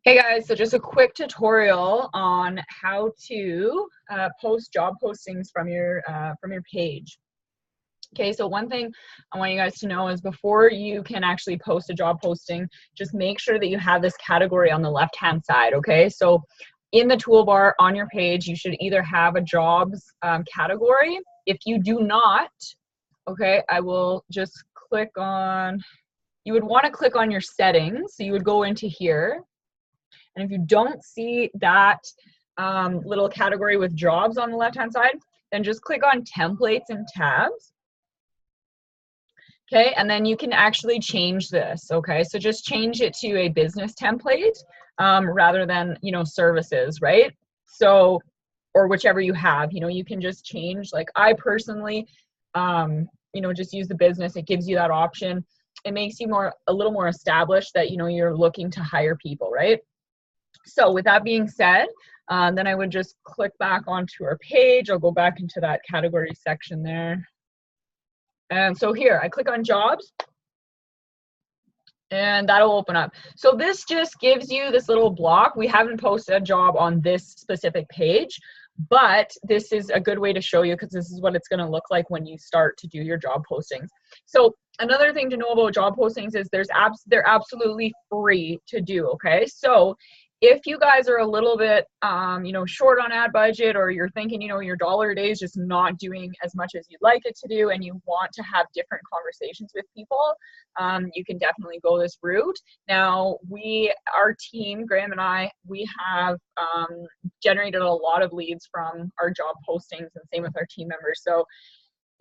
Hey guys, so just a quick tutorial on how to post job postings from your page. Okay, so one thing I want you guys to know is before you can actually post a job posting, just make sure that you have this category on the left-hand side. Okay, so in the toolbar on your page, you should either have a jobs category. If you do not, okay, I will just click on. You would want to click on your settings. So you would go into here. And if you don't see that little category with jobs on the left-hand side, then just click on templates and tabs. Okay, and then you can actually change this. Okay, so just change it to a business template rather than, services, right? So, or whichever you have, you can just change. Like I personally, just use the business. It gives you that option. It makes you a little more established that, you're looking to hire people, right? So with that being said, then I would just click back onto our page. I'll go back into that category section there. And so here, I click on jobs, and that'll open up. So this just gives you this little block. We haven't posted a job on this specific page, but this is a good way to show you because this is what it's going to look like when you start to do your job postings. So another thing to know about job postings is they're absolutely free to do, okay? So if you guys are a little bit, short on ad budget, or you're thinking, your dollar a day is just not doing as much as you'd like it to do, and you want to have different conversations with people, you can definitely go this route. Now, our team, Graham and I, we have generated a lot of leads from our job postings, and same with our team members. So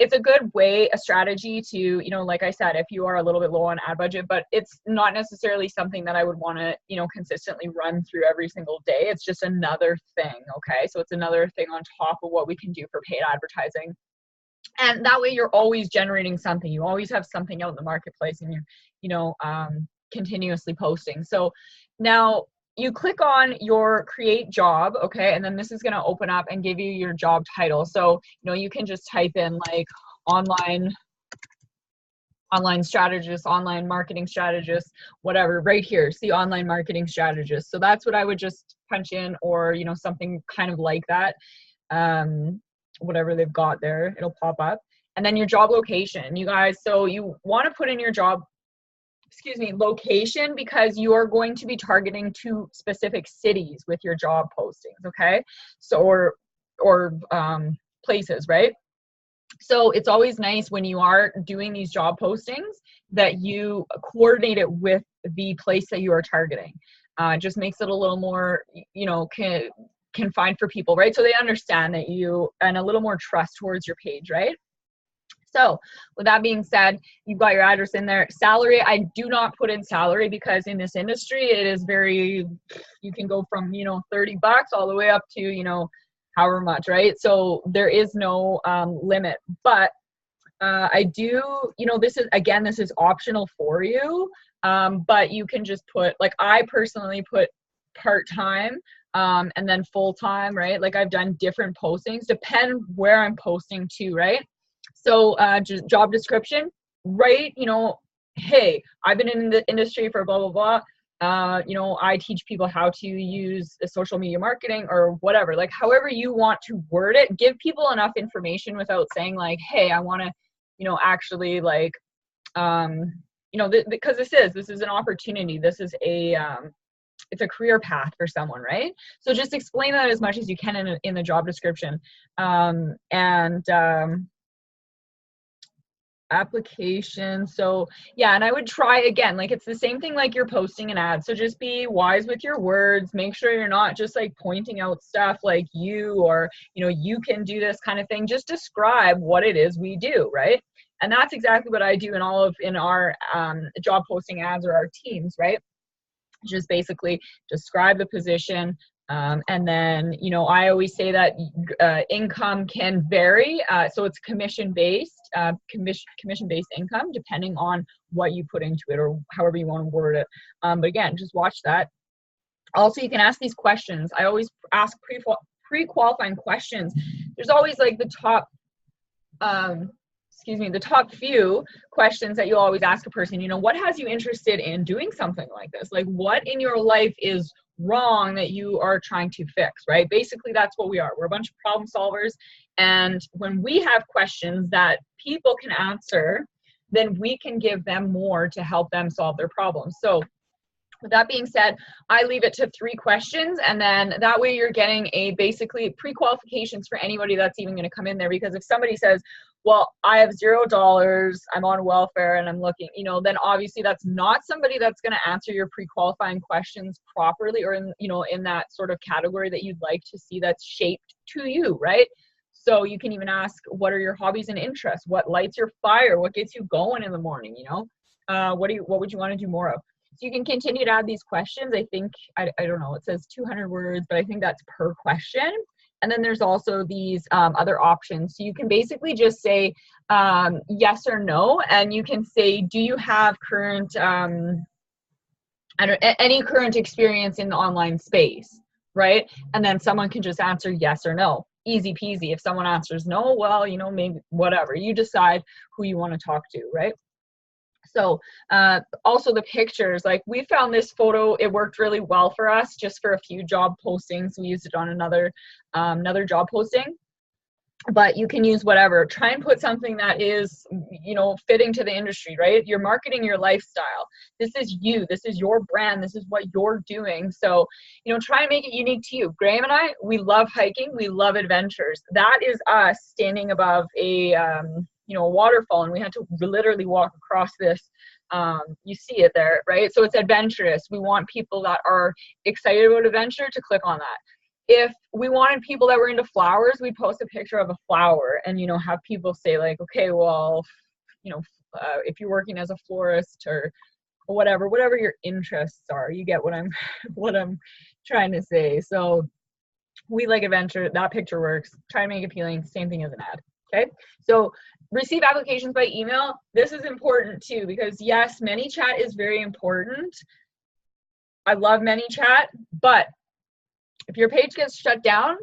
it's a good way, a strategy to, like I said, if you are a little bit low on ad budget, but it's not necessarily something that I would want to, consistently run through every single day. It's just another thing, okay? So it's another thing on top of what we can do for paid advertising. And that way you're always generating something. You always have something out in the marketplace, and you're, continuously posting. So now you click on your create job, okay, and then this is going to open up and give you your job title. So you can just type in like online strategist, online marketing strategist, whatever, right here. See, online marketing strategist. So that's what I would just punch in, or something kind of like that. Whatever they've got there, it'll pop up. And then your job location, you guys. So you want to put in your job location, because you are going to be targeting 2 specific cities with your job postings, okay? So or places, right? So it's always nice when you are doing these job postings that you coordinate it with the place that you are targeting. It just makes it a little more, confined for people, right? So they understand that and a little more trust towards your page, right? So with that being said, you've got your address in there. Salary, I do not put in salary, because in this industry, it is you can go from, $30 all the way up to, however much, right? So there is no limit, but I do, this is optional for you. But you can just put, like I personally put part-time, and then full-time, right? Like I've done different postings, depend where I'm posting to, right? So just job description, right? Hey, I've been in the industry for blah, blah, blah. I teach people how to use social media marketing, or whatever, like however you want to word it. Give people enough information without saying like, hey, I want to, actually like, because this is an opportunity. This is it's a career path for someone, right? So just explain that as much as you can in the job description. Application. So yeah, and I would try again, like it's the same thing like you're posting an ad. So just be wise with your words. Make sure you're not just like pointing out stuff like you can do this kind of thing. Just describe what it is we do, right? And that's exactly what I do in our job posting ads, or our teams, right? Just basically describe the position. And then, I always say that income can vary. So it's commission-based income, depending on what you put into it, or however you want to word it. But again, just watch that. Also, you can ask these questions. I always ask pre-qualifying questions. There's always like the top few questions that you'll always ask a person. What has you interested in doing something like this? Like, what in your life is wrong that you are trying to fix, right? Basically, that's what we are. We're a bunch of problem solvers. And when we have questions that people can answer, then we can give them more to help them solve their problems. So with that being said, I leave it to 3 questions, and then that way you're getting a basically pre-qualifications for anybody that's even going to come in there. Because if somebody says, well, I have $0, I'm on welfare and I'm looking, you know, then obviously that's not somebody that's going to answer your pre-qualifying questions properly, or in, you know, in that sort of category that you'd like to see that's shaped to you, right? So you can even ask, what are your hobbies and interests? What lights your fire? What gets you going in the morning? You know, what would you want to do more of? So you can continue to add these questions. I think, I don't know, it says 200 words, but I think that's per question. And then there's also these other options. So you can basically just say yes or no, and you can say, do you have current, any current experience in the online space, right? And then someone can just answer yes or no. Easy peasy. If someone answers no, well, you know, maybe whatever. You decide who you want to talk to, right? So also the pictures, like we found this photo, it worked really well for us just for a few job postings. We used it on another job posting, but you can use whatever. Try and put something that is, you know, fitting to the industry, right? You're marketing your lifestyle. This is you, this is your brand, this is what you're doing. So, you know, try and make it unique to you. Graham and I, we love hiking, we love adventures. That is us standing above a you know, a waterfall, and we had to literally walk across this. You see it there, right? So it's adventurous. We want people that are excited about adventure to click on that. If we wanted people that were into flowers, we'd post a picture of a flower and, you know, have people say like, okay, well, you know, if you're working as a florist or whatever your interests are, you get what I'm what I'm trying to say. So we like adventure. That picture works. Try to make it appealing. Same thing as an ad. Okay. So receive applications by email. This is important too, because yes, ManyChat is very important. I love ManyChat, but if your page gets shut down,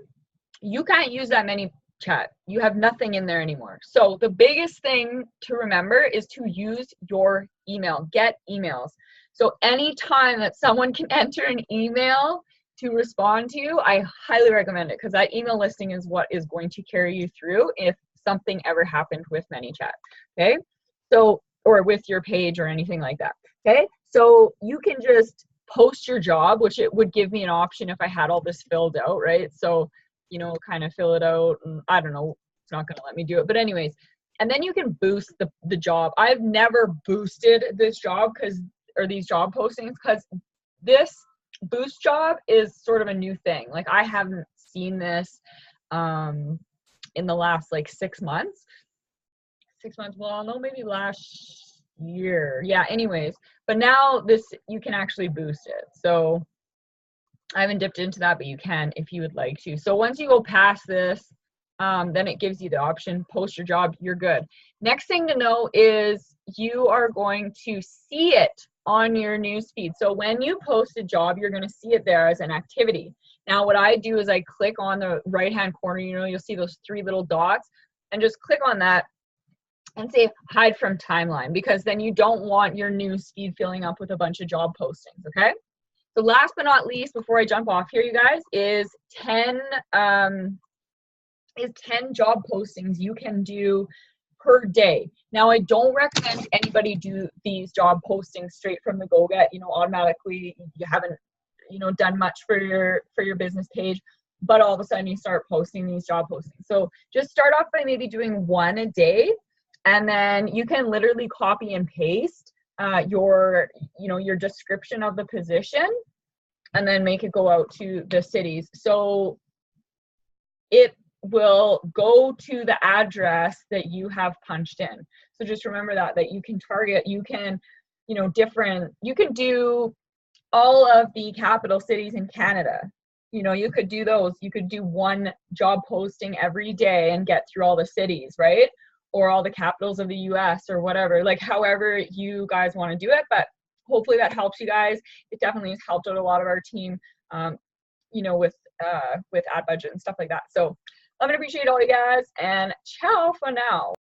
you can't use that ManyChat. You have nothing in there anymore. So the biggest thing to remember is to use your email. Get emails. So anytime that someone can enter an email to respond to you, I highly recommend it, because that email listing is what is going to carry you through if something ever happened with ManyChat. Okay, so, or with your page or anything like that. Okay, so you can just post your job, which it would give me an option if I had all this filled out, right? So, you know, kind of fill it out, and I don't know, it's not going to let me do it, but anyways. And then you can boost the job. I've never boosted this job or these job postings, because this boost job is sort of a new thing. Like I haven't seen this in the last like 6 months. 6 months, well, no, maybe last year. Yeah, anyways. But now this, you can actually boost it. So I haven't dipped into that, but you can if you would like to. So once you go past this, then it gives you the option, post your job, you're good. Next thing to know is you are going to see it on your newsfeed. So when you post a job, you're going to see it there as an activity. Now what I do is I click on the right hand corner, you know, you'll see those 3 little dots, and just click on that and say hide from timeline, because then you don't want your newsfeed filling up with a bunch of job postings. Okay, so last but not least, before I jump off here, you guys, is 10 job postings you can do per day. Now, I don't recommend anybody do these job postings straight from the go-get, you know, automatically. You haven't, you know, done much for your business page, but all of a sudden you start posting these job postings. So just start off by maybe doing 1 a day, and then you can literally copy and paste your description of the position, and then make it go out to the cities. So it will go to the address that you have punched in. So just remember that you can target, you can, you know, you can do all of the capital cities in Canada. You know, you could do those. You could do 1 job posting every day and get through all the cities, right? Or all the capitals of the US or whatever, like however you guys want to do it. But hopefully that helps you guys. It definitely has helped out a lot of our team, you know, with ad budget and stuff like that. So love and appreciate all you guys, and ciao for now.